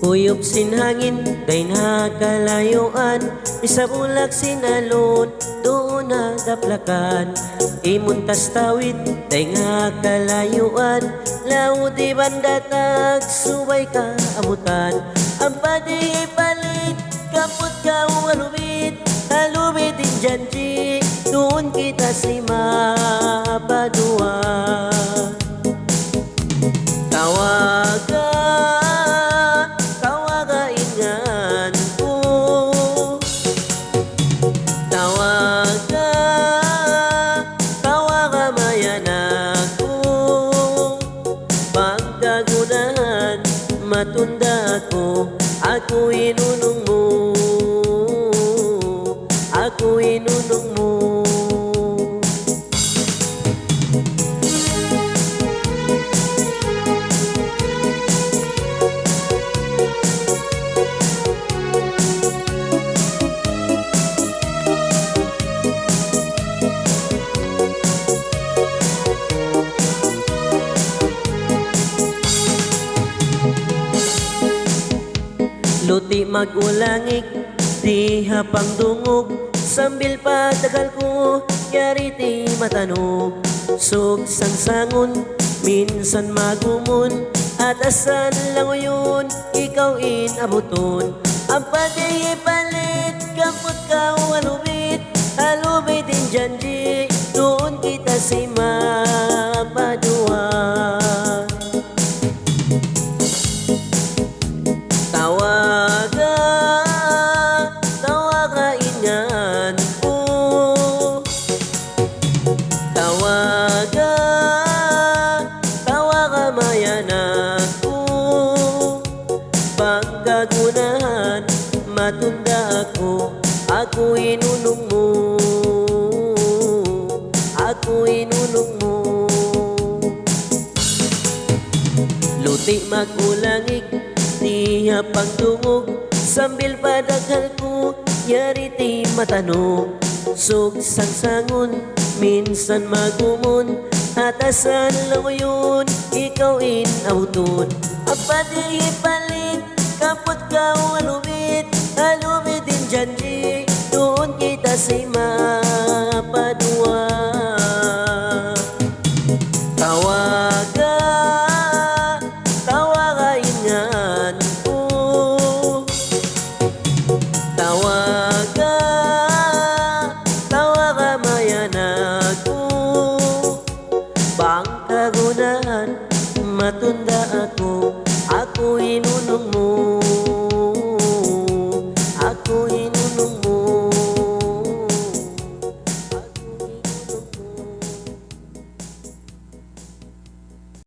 Kuyog sinhangin, kay nakalayuan, isabulak sinalon, doon na daplakan. Imuntas tawid, kay nakalayuan, laudi bandatag, subay ka amutan. Ang padi palit, kaput ka alubit, alubit din janji, doon kita si mapadua. Tawagan, tawagan ko, tawagan, tawagan mayan ako. Pagkagunahan, matunda ako inunong mo, ako inunong mo. Luti magulangik, di hapang dungog, sambil patagal ko, yari ti matanog. Sug sangsangon, minsan magumon, at asan lang yun, ikaw inabuton. Ang pati palit, kaput ka alubit, alubit din janji, doon kita si mapadua. Tawagan, tawagan ko, tawagan, tawagan mayan ako. Pagkagunahan, matunda ako inunong mo, ako inunong mo. Luti magulangik, di hapang dungog, sambil padaghal ko, yari ti matanog. Sug sangsangon, minsan magumon, atasan lang yun, ikaw inauton. Ang pati palit, kaput ka alubit, alubit din janji, doon kita si mapadua. Tawagan, tawagan ko, tawagan, tawagan mayan ako. Pangkagunahan, matunda ako inunong mo,